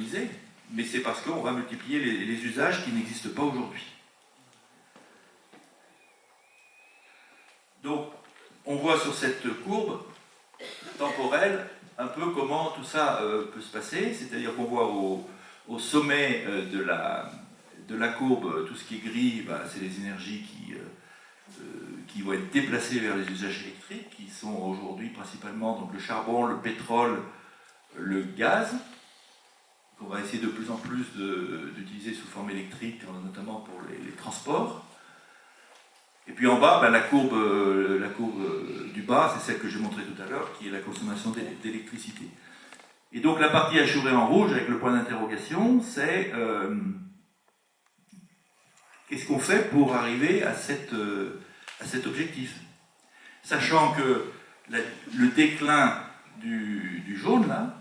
décarbonisé, mais c'est parce qu'on va multiplier les usages qui n'existent pas aujourd'hui. Donc, on voit sur cette courbe temporelle un peu comment tout ça peut se passer, c'est-à-dire qu'on voit au sommet de la courbe, tout ce qui est gris, c'est les énergies qui vont être déplacées vers les usages électriques, qui sont aujourd'hui principalement donc, le charbon, le pétrole, le gaz, qu'on va essayer de plus en plus d'utiliser sous forme électrique, notamment pour les transports. Et puis en bas, la courbe du bas, c'est celle que j'ai montrée tout à l'heure, qui est la consommation d'électricité. Et donc la partie hachurée en rouge, avec le point d'interrogation, c'est qu'est-ce qu'on fait pour arriver à cet objectif. Sachant que le déclin du jaune, là,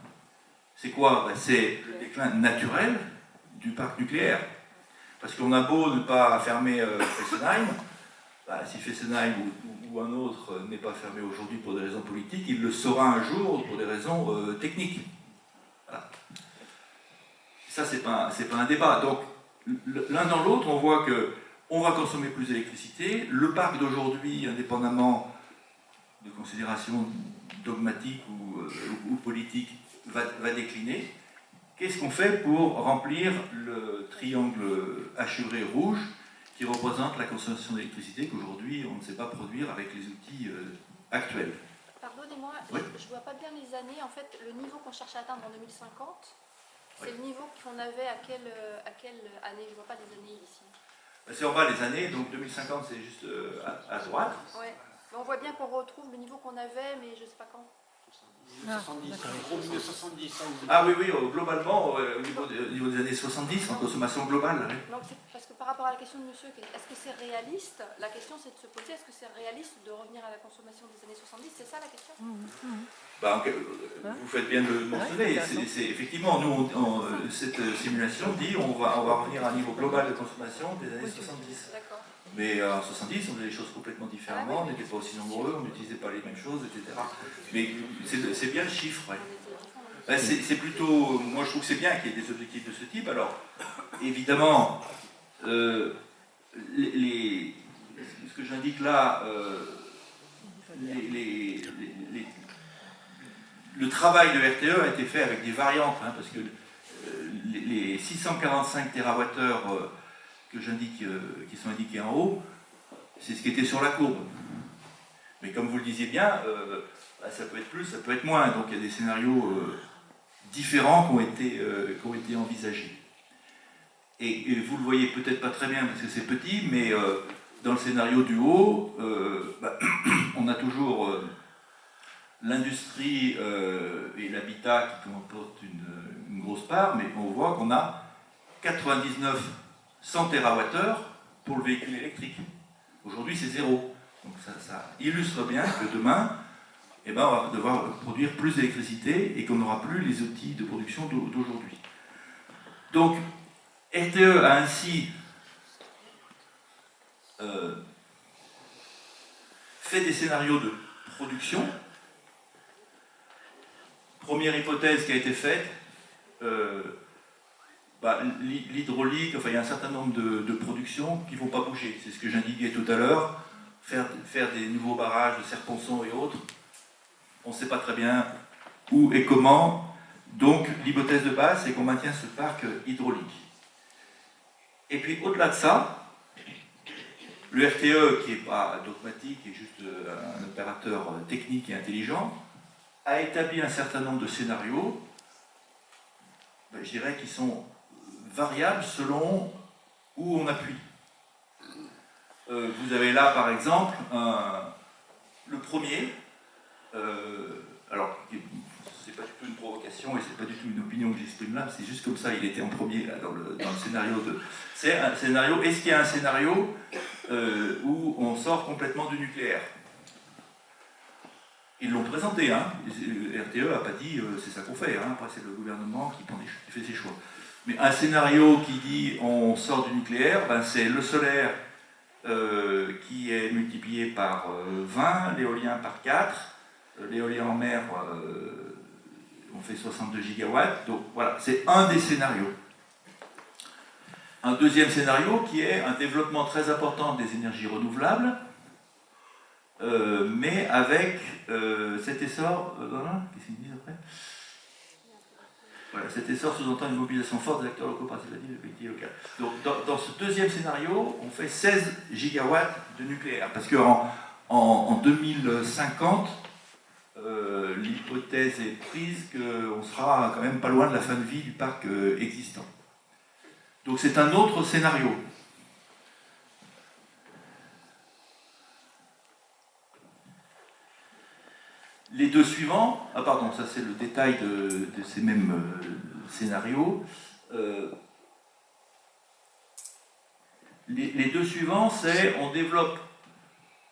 c'est quoi? C'est le déclin naturel du parc nucléaire. Parce qu'on a beau ne pas fermer Fessenheim, si Fessenheim ou un autre n'est pas fermé aujourd'hui pour des raisons politiques, il le sera un jour pour des raisons techniques. Voilà. Ça, c'est pas un débat. Donc, l'un dans l'autre, on voit qu'on va consommer plus d'électricité. Le parc d'aujourd'hui, indépendamment de considérations dogmatiques ou politiques, va décliner. Qu'est-ce qu'on fait pour remplir le triangle hachuré rouge qui représente la consommation d'électricité qu'aujourd'hui on ne sait pas produire avec les outils actuels? Pardonnez-moi, oui. Je ne vois pas bien les années. En fait, le niveau qu'on cherche à atteindre en 2050, c'est le niveau qu'on avait à quelle année? Je ne vois pas les années ici. C'est en bas les années, donc 2050 c'est juste à droite. Ouais. On voit bien qu'on retrouve le niveau qu'on avait, mais je ne sais pas quand. 1970. Ah oui, globalement, au niveau des années 70, en consommation globale. Oui. Donc, parce que par rapport à la question de monsieur, est-ce que c'est réaliste? La question c'est de se poser, est-ce que c'est réaliste de revenir à la consommation des années 70? C'est ça la question? Vous faites bien de le mentionner. C'est effectivement, nous, cette simulation dit on va revenir à un niveau global de consommation des années 70. D'accord. Mais en 70, on faisait les choses complètement différemment, on n'était pas aussi nombreux, on n'utilisait pas les mêmes choses, etc. Mais c'est bien le chiffre. Ouais. C'est plutôt, moi je trouve que c'est bien qu'il y ait des objectifs de ce type. Alors, évidemment, ce que j'indique là, le travail de RTE a été fait avec des variantes, parce que les 645 TWh que j'indique, qui sont indiqués en haut, c'est ce qui était sur la courbe. Mais comme vous le disiez bien, ça peut être plus, ça peut être moins. Donc il y a des scénarios différents qui ont été envisagés. Et vous le voyez peut-être pas très bien parce que c'est petit, mais dans le scénario du haut, on a toujours l'industrie et l'habitat qui comportent une grosse part, mais on voit qu'on a 100 TWh pour le véhicule électrique. Aujourd'hui, c'est 0. Donc ça illustre bien que demain, on va devoir produire plus d'électricité et qu'on n'aura plus les outils de production d'aujourd'hui. Donc, RTE a ainsi fait des scénarios de production. Première hypothèse qui a été faite, l'hydraulique, il y a un certain nombre de productions qui ne vont pas bouger. C'est ce que j'indiquais tout à l'heure. Faire des nouveaux barrages de Serre-Ponçon et autres, on ne sait pas très bien où et comment. Donc l'hypothèse de base, c'est qu'on maintient ce parc hydraulique. Et puis au-delà de ça, le RTE, qui n'est pas dogmatique, qui est juste un opérateur technique et intelligent, a établi un certain nombre de scénarios, je dirais, qui sont variables selon où on appuie. Vous avez là, par exemple, le premier, alors, c'est pas du tout une provocation et c'est pas du tout une opinion que j'exprime là, c'est juste comme ça, il était en premier là, dans le scénario de... C'est un scénario, est-ce qu'il y a un scénario où on sort complètement du nucléaire? Ils l'ont présenté, RTE n'a pas dit c'est ça qu'on fait, après c'est le gouvernement qui fait ses choix. Mais un scénario qui dit on sort du nucléaire, c'est le solaire qui est multiplié par 20, l'éolien par 4, l'éolien en mer, on fait 62 gigawatts. Donc voilà, c'est un des scénarios. Un deuxième scénario qui est un développement très important des énergies renouvelables, mais avec cet essor. Qu'est-ce qu'ils disent après? Voilà, cet essor sous-entend une mobilisation forte des acteurs locaux, participatifs et collectivités locales. Donc dans ce deuxième scénario, on fait 16 gigawatts de nucléaire. Parce qu'en 2050, l'hypothèse est prise qu'on sera quand même pas loin de la fin de vie du parc existant. Donc c'est un autre scénario. Les deux suivants, pardon, ça c'est le détail de ces mêmes scénarios. Les deux suivants, c'est on développe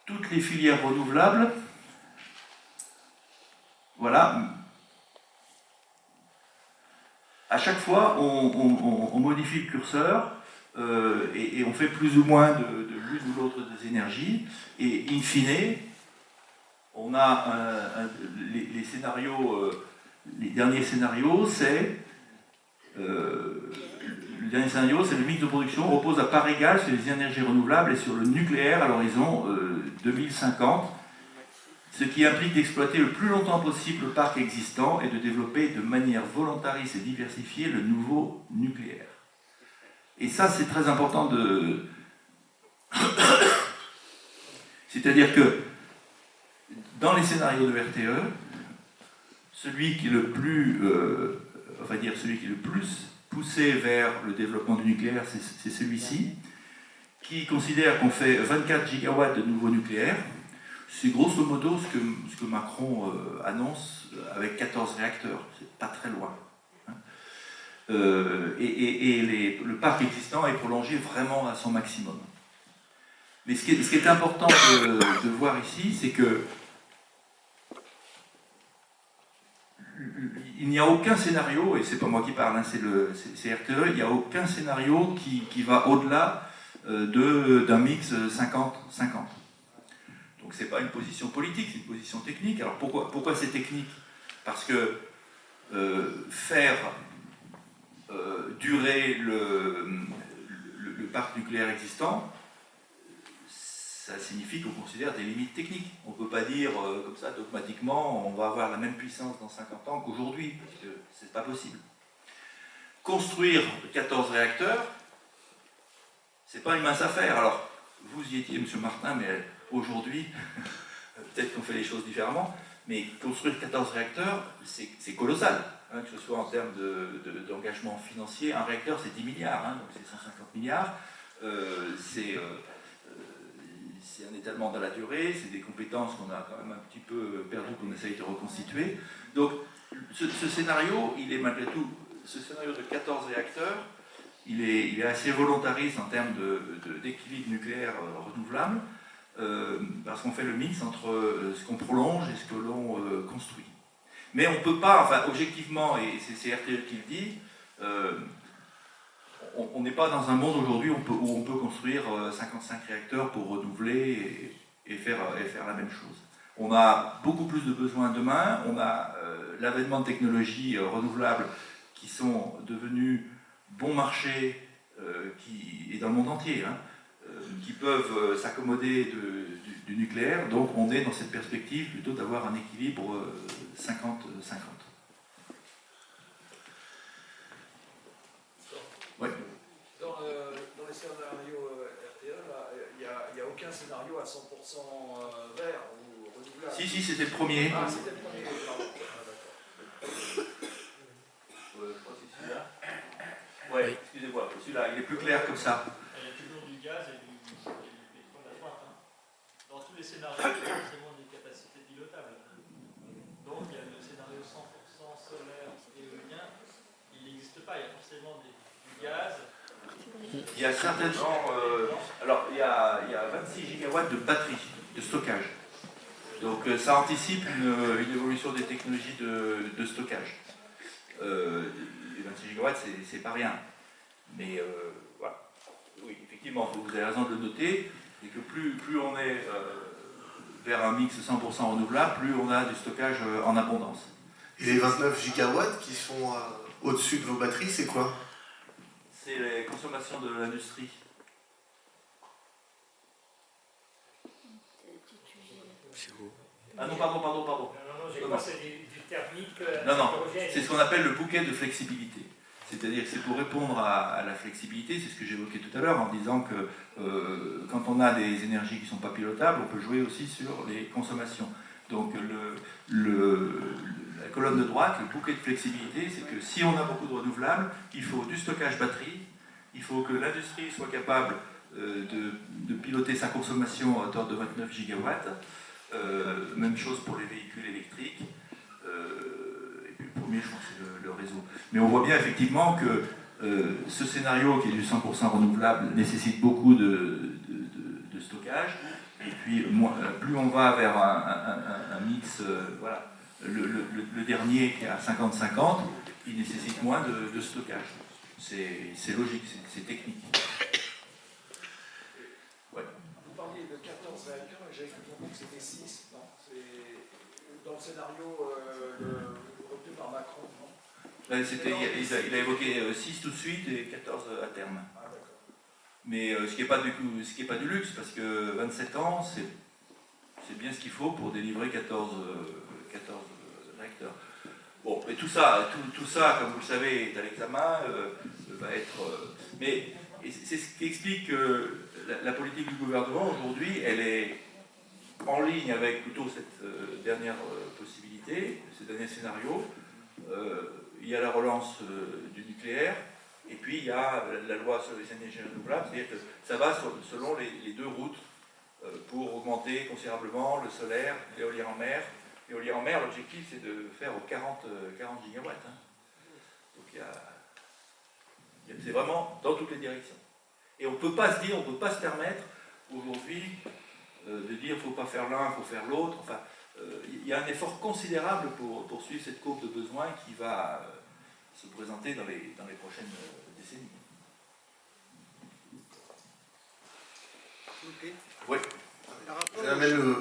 toutes les filières renouvelables. Voilà. À chaque fois, on modifie le curseur et on fait plus ou moins de l'une ou l'autre des énergies. Et in fine, on a les scénarios, les derniers scénarios, c'est le dernier scénario, c'est le mix de production repose à part égale sur les énergies renouvelables et sur le nucléaire à l'horizon 2050, ce qui implique d'exploiter le plus longtemps possible le parc existant et de développer de manière volontariste et diversifiée le nouveau nucléaire. Et ça, c'est très important de... C'est-à-dire que dans les scénarios de RTE, celui qui est le plus, celui qui est le plus poussé vers le développement du nucléaire, c'est celui-ci, qui considère qu'on fait 24 gigawatts de nouveau nucléaire. C'est grosso modo ce que Macron annonce avec 14 réacteurs. C'est pas très loin. Le parc existant est prolongé vraiment à son maximum. Mais ce qui est important de voir ici, c'est que il n'y a aucun scénario, et c'est pas moi qui parle, hein, c'est RTE, il n'y a aucun scénario qui va au-delà d'un mix 50-50. Donc c'est pas une position politique, c'est une position technique. Alors pourquoi c'est technique? Parce que faire durer le parc nucléaire existant, ça signifie qu'on considère des limites techniques. On ne peut pas dire comme ça dogmatiquement on va avoir la même puissance dans 50 ans qu'aujourd'hui, parce que c'est pas possible. Construire 14 réacteurs, c'est pas une mince affaire. Alors, vous y étiez, M. Martin, mais aujourd'hui, peut-être qu'on fait les choses différemment, mais construire 14 réacteurs, c'est colossal, hein, que ce soit en termes d'engagement financier. Un réacteur, c'est 10 milliards, hein, donc c'est 150 milliards. C'est un étalement dans la durée, c'est des compétences qu'on a quand même un petit peu perdues, qu'on essaye de reconstituer. Donc, ce scénario, il est malgré tout, ce scénario de 14 réacteurs, il est assez volontariste en termes d'équilibre nucléaire renouvelable, parce qu'on fait le mix entre ce qu'on prolonge et ce que l'on construit. Mais on ne peut pas, enfin objectivement, et c'est RTE qui le dit, on n'est pas dans un monde aujourd'hui où on peut construire 55 réacteurs pour renouveler et faire la même chose. On a beaucoup plus de besoins demain, on a l'avènement de technologies renouvelables qui sont devenues bon marché, et dans le monde entier, hein, qui peuvent s'accommoder du nucléaire. Donc on est dans cette perspective plutôt d'avoir un équilibre 50-50. Ouais. Dans les scénarios RTE, il n'y a aucun scénario à 100% vert ou renouvelable. Si, c'était le premier. Ah, c'était le premier, pardon. Ouais, excusez-moi, celui-là, il est plus clair comme ça. Il y a toujours du gaz et du pétrole à pointe. Hein. Dans tous les scénarios, il y a forcément des capacités pilotables. Donc, il y a le scénario 100% solaire et éolien, il n'existe pas. Il y a forcément du gaz. Il y a certainement. Alors, il y a 26 gigawatts de batterie, de stockage. Donc, ça anticipe une évolution des technologies de stockage. Les 26 gigawatts, c'est pas rien. Mais voilà. Oui, effectivement, vous avez raison de le noter, et que plus on est vers un mix 100% renouvelable, plus on a du stockage en abondance. Et les 29 gigawatts qui sont au-dessus de vos batteries, c'est quoi? C'est les consommations de l'industrie. Ah non, pardon. Non, j'ai Non, pensé du thermique. Non, c'est ce qu'on appelle le bouquet de flexibilité. C'est-à-dire que c'est pour répondre à la flexibilité, c'est ce que j'évoquais tout à l'heure en disant que quand on a des énergies qui ne sont pas pilotables, on peut jouer aussi sur les consommations. Donc la colonne de droite, le bouquet de flexibilité, c'est que si on a beaucoup de renouvelables, il faut du stockage batterie, il faut que l'industrie soit capable de piloter sa consommation à hauteur de 29 gigawatts. Même chose pour les véhicules électriques. Et puis le premier, je pense, c'est le réseau. Mais on voit bien effectivement que ce scénario qui est du 100% renouvelable nécessite beaucoup de stockage. Et puis, plus on va vers un mix, voilà, le dernier qui est à 50-50, il nécessite moins de stockage. C'est logique, c'est technique. Ouais. Vous parliez de 14 réacteurs, et j'avais compris que c'était 6, non? C'est dans le scénario retenu par Macron, non? Il a évoqué 6 tout de suite et 14 à terme. Ah, d'accord. Mais ce qui n'est pas du luxe, parce que 27 ans, c'est bien ce qu'il faut pour délivrer 14 réacteurs. Bon, mais tout ça, comme vous le savez, est à l'examen, va être... mais c'est ce qui explique que la politique du gouvernement, aujourd'hui, elle est en ligne avec plutôt cette dernière possibilité, ce dernier scénario. Il y a la relance du nucléaire, et puis il y a la loi sur les énergies renouvelables, c'est-à-dire que ça va selon les deux routes pour augmenter considérablement le solaire, l'éolien en mer. L'éolien en mer, l'objectif c'est de faire 40 gigawatts. Hein. Donc c'est vraiment dans toutes les directions. Et on ne peut pas se permettre aujourd'hui de dire qu'il ne faut pas faire l'un, il faut faire l'autre. Enfin, il y a un effort considérable pour suivre cette courbe de besoins qui va se présenter dans les prochaines décennies. Ok. Oui. J'amène le